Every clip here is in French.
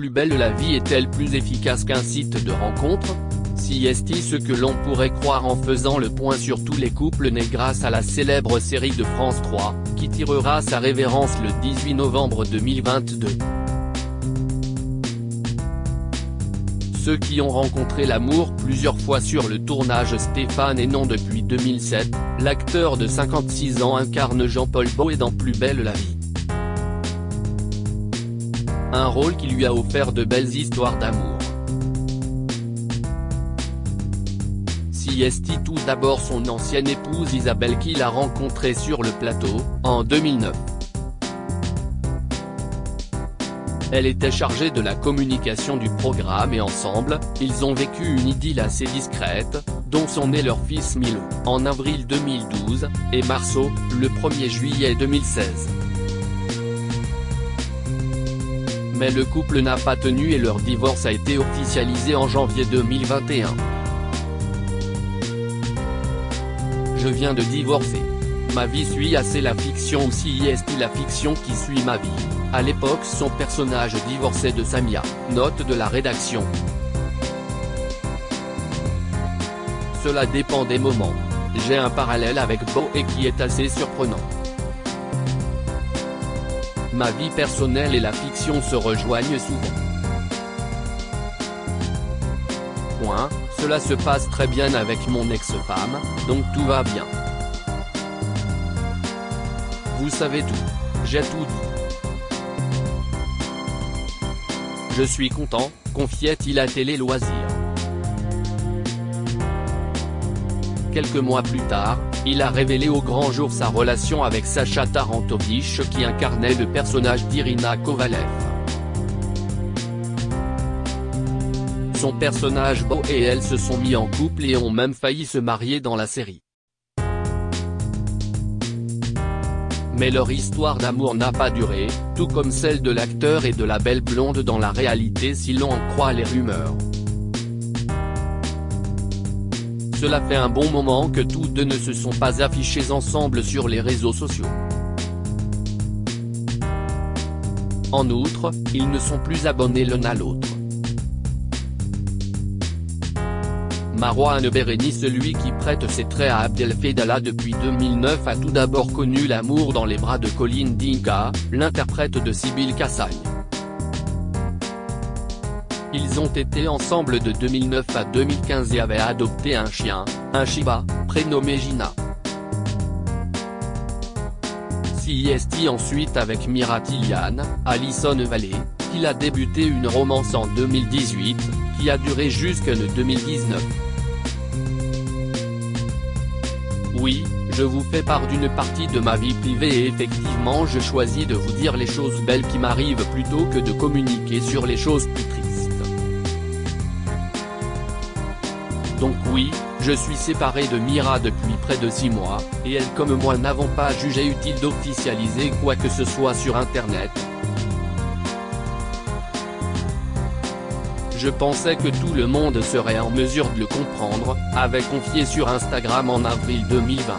Plus belle la vie est-elle plus efficace qu'un site de rencontre? Si est ce que l'on pourrait croire en faisant le point sur tous les couples nés grâce à la célèbre série de France 3, qui tirera sa révérence le 18 novembre 2022. Ceux qui ont rencontré l'amour plusieurs fois sur le tournage. Stéphane Hénon. Depuis 2007, l'acteur de 56 ans incarne Jean-Paul Boët dans Plus belle la vie. Un rôle qui lui a offert de belles histoires d'amour. Si tout d'abord son ancienne épouse Isabelle qu'il a rencontrée sur le plateau, en 2009. Elle était chargée de la communication du programme et ensemble, ils ont vécu une idylle assez discrète, dont sont nés leur fils Milo, en avril 2012, et Marceau, le 1er juillet 2016. Mais le couple n'a pas tenu et leur divorce a été officialisé en janvier 2021. Je viens de divorcer. Ma vie suit assez la fiction, ou si est la fiction qui suit ma vie. À l'époque son personnage divorçait de Samia, note de la rédaction. Cela dépend des moments. J'ai un parallèle avec Boët qui est assez surprenant. Ma vie personnelle et la fiction se rejoignent souvent. Point. Cela se passe très bien avec mon ex-femme, donc tout va bien. Vous savez tout. J'ai tout dit. Je suis content, confiait-il à Télé Loisirs. Quelques mois plus tard, il a révélé au grand jour sa relation avec Sacha Tarantovich qui incarnait le personnage d'Irina Kovalev. Son personnage Boët et elle se sont mis en couple et ont même failli se marier dans la série. Mais leur histoire d'amour n'a pas duré, tout comme celle de l'acteur et de la belle blonde dans la réalité si l'on en croit les rumeurs. Cela fait un bon moment que tous deux ne se sont pas affichés ensemble sur les réseaux sociaux. En outre, ils ne sont plus abonnés l'un à l'autre. Marouane Béréni, celui qui prête ses traits à Abdelfedala depuis 2009, a tout d'abord connu l'amour dans les bras de Colline Dinka, l'interprète de Sybille Cassagne. Ils ont été ensemble de 2009 à 2015 et avaient adopté un chien, un Shiba, prénommé Gina. Si ensuite avec Mira Tiliane, Alison Vallée, qu'il a débuté une romance en 2018, qui a duré jusqu'en 2019. Oui, je vous fais part d'une partie de ma vie privée et effectivement je choisis de vous dire les choses belles qui m'arrivent plutôt que de communiquer sur les choses plus tristes. Donc oui, je suis séparé de Mira depuis près de 6 mois, et elle comme moi n'avons pas jugé utile d'officialiser quoi que ce soit sur internet. Je pensais que tout le monde serait en mesure de le comprendre, avait confié sur Instagram en avril 2020.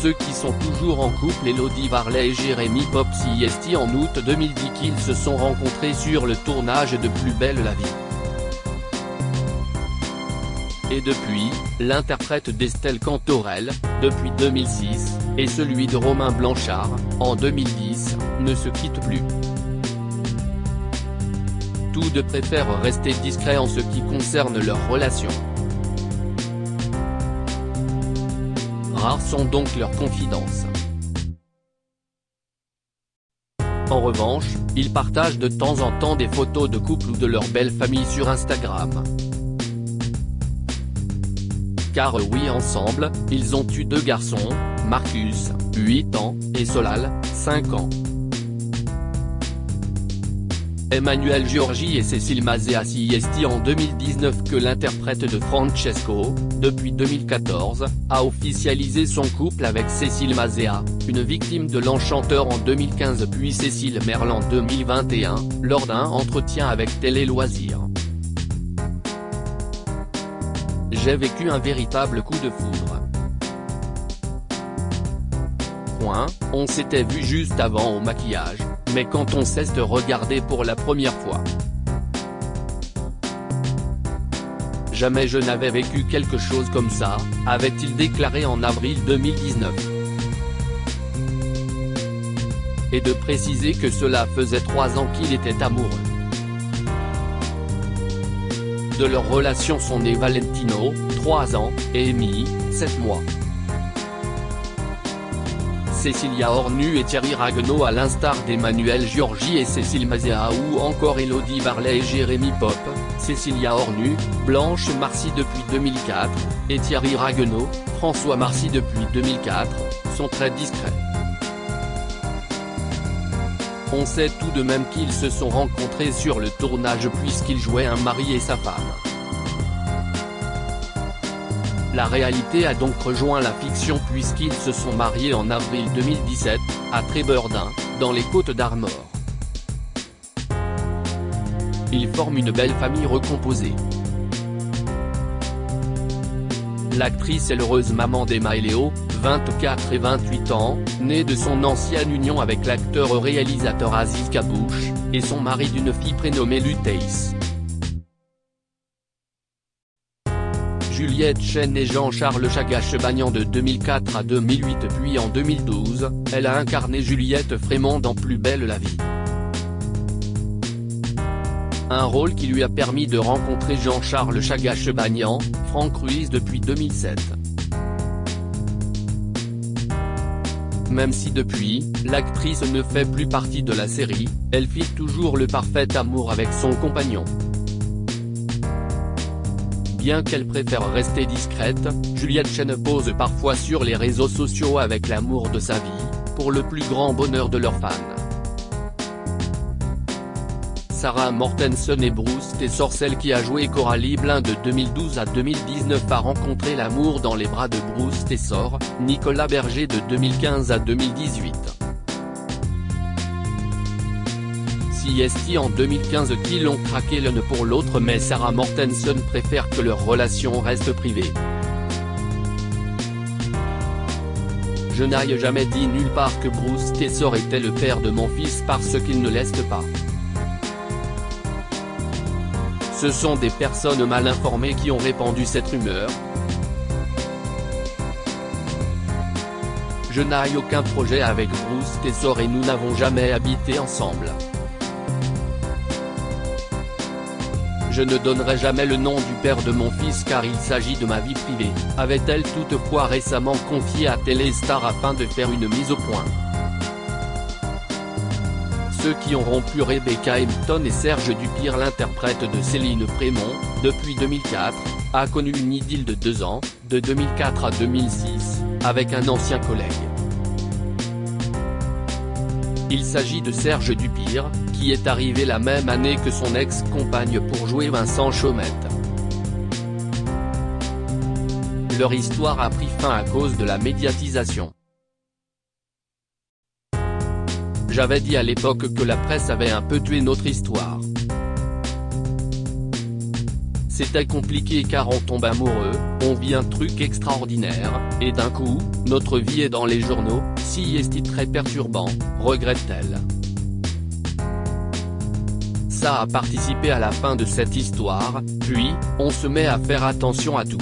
Ceux qui sont toujours en couple, Elodie Varlet et Jérémy Popsi en août 2010 qu'ils se sont rencontrés sur le tournage de Plus belle la vie. Et depuis, l'interprète d'Estelle Cantorel, depuis 2006, et celui de Romain Blanchard, en 2010, ne se quittent plus. Tous deux préfèrent rester discrets en ce qui concerne leur relation. Rares sont donc leurs confidences. En revanche, ils partagent de temps en temps des photos de couple ou de leur belle famille sur Instagram. Car oui, ensemble, ils ont eu 2 garçons, Marcus, 8 ans, et Solal, 5 ans. Emmanuel Giorgi et Cécile Mazea. En 2019 que l'interprète de Francesco, depuis 2014, a officialisé son couple avec Cécile Mazea, une victime de l'enchanteur en 2015 puis Cécile Merle en 2021, lors d'un entretien avec Télé Loisirs. J'ai vécu un véritable coup de foudre. On s'était vu juste avant au maquillage, mais quand on s'est regardé pour la première fois. Jamais je n'avais vécu quelque chose comme ça, avait-il déclaré en avril 2019. Et de préciser que cela faisait 3 ans qu'il était amoureux. De leur relation sont nés Valentino, 3 ans, et Amy, 7 mois. Cécilia Hornu et Thierry Ragueneau à l'instar d'Emmanuel Giorgi et Cécile Mazea ou encore Élodie Varlet et Jérémy Pop, Cécilia Hornu, Blanche Marcy depuis 2004, et Thierry Ragueneau, François Marcy depuis 2004, sont très discrets. On sait tout de même qu'ils se sont rencontrés sur le tournage puisqu'ils jouaient un mari et sa femme. La réalité a donc rejoint la fiction puisqu'ils se sont mariés en avril 2017, à Trébordin, dans les Côtes-d'Armor. Ils forment une belle famille recomposée. L'actrice est l'heureuse maman d'Emma et Léo, 24 et 28 ans, née de son ancienne union avec l'acteur-réalisateur Aziz Kabouche, et son mari d'une fille prénommée Luteis. Juliette Chen et Jean-Charles Chagache-Bagnan de 2004 à 2008 puis en 2012, elle a incarné Juliette Frémont dans Plus belle la vie. Un rôle qui lui a permis de rencontrer Jean-Charles Chagache-Bagnan, Franck Ruiz depuis 2007. Même si depuis, l'actrice ne fait plus partie de la série, elle fit toujours le parfait amour avec son compagnon. Bien qu'elle préfère rester discrète, Juliette Chen pose parfois sur les réseaux sociaux avec l'amour de sa vie, pour le plus grand bonheur de leurs fans. Sarah Mortensen et Bruce Tessor, celle qui a joué Coralie Blin de 2012 à 2019 a rencontré l'amour dans les bras de Bruce Tessor, Nicolas Berger de 2015 à 2018. CST en 2015 qui l'ont craqué l'un pour l'autre mais Sarah Mortensen préfère que leur relation reste privée. Je n'ai jamais dit nulle part que Bruce Tessor était le père de mon fils parce qu'il ne l'est pas. Ce sont des personnes mal informées qui ont répandu cette rumeur. Je n'ai aucun projet avec Bruce Tessor et nous n'avons jamais habité ensemble. Je ne donnerai jamais le nom du père de mon fils car il s'agit de ma vie privée, avait-elle toutefois récemment confié à Téléstar afin de faire une mise au point. Ceux qui ont rompu Rebecca Hampton et Serge Dupire, l'interprète de Céline Frémont, depuis 2004, a connu une idylle de 2 ans, de 2004 à 2006, avec un ancien collègue. Il s'agit de Serge Dupire, qui est arrivé la même année que son ex-compagne pour jouer Vincent Chaumette. Leur histoire a pris fin à cause de la médiatisation. J'avais dit à l'époque que la presse avait un peu tué notre histoire. C'était compliqué car on tombe amoureux, on vit un truc extraordinaire, et d'un coup, notre vie est dans les journaux, si est très perturbant, regrette-t-elle. Ça a participé à la fin de cette histoire, puis, on se met à faire attention à tout.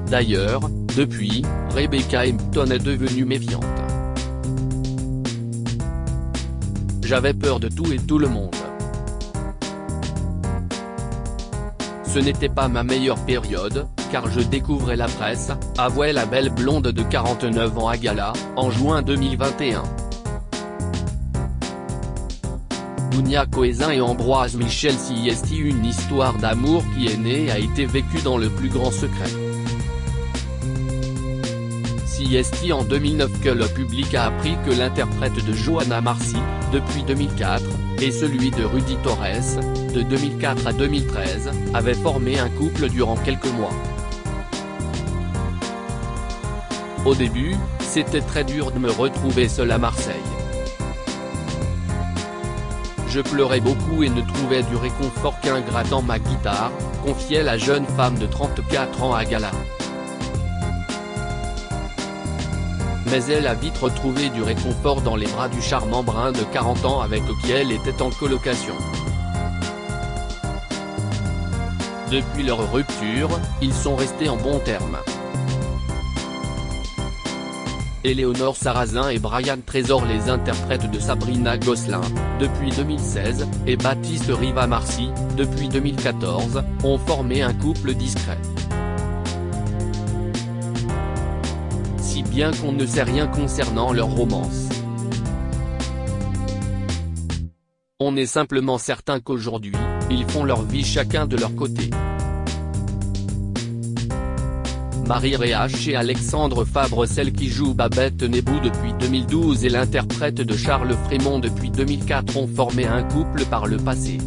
D'ailleurs, depuis, Rebecca Hampton est devenue méfiante. J'avais peur de tout et tout le monde. Ce n'était pas ma meilleure période, car je découvrais la presse, avouait la belle blonde de 49 ans à Gala, en juin 2021. Dounia Cohézin et Ambroise Michel, CST, une histoire d'amour qui est née et a été vécue dans le plus grand secret. CST en 2009 que le public a appris que l'interprète de Johanna Marcy, depuis 2004, et celui de Rudy Torres, de 2004 à 2013, avaient formé un couple durant quelques mois. Au début, c'était très dur de me retrouver seul à Marseille. Je pleurais beaucoup et ne trouvais du réconfort qu'un grattant ma guitare, confiait la jeune femme de 34 ans à Gala. mais elle a vite retrouvé du réconfort dans les bras du charmant brun de 40 ans avec qui elle était en colocation. Depuis leur rupture, ils sont restés en bons termes. Éléonore Sarrazin et Brian Trésor, les interprètes de Sabrina Gosselin, depuis 2016, et Baptiste Riva-Marcy, depuis 2014, ont formé un couple discret. Si bien qu'on ne sait rien concernant leur romance. On est simplement certain qu'aujourd'hui, ils font leur vie chacun de leur côté. Marie Réach et Alexandre Fabre, celle qui joue Babette Nebou depuis 2012 et l'interprète de Charles Frémont depuis 2004, ont formé un couple par le passé.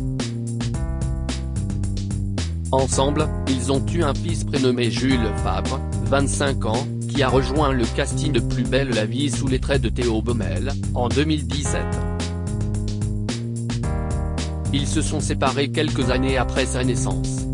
Ensemble, ils ont eu un fils prénommé Jules Fabre, 25 ans, qui a rejoint le casting de Plus belle la vie sous les traits de Théo Baumel, en 2017. Ils se sont séparés quelques années après sa naissance.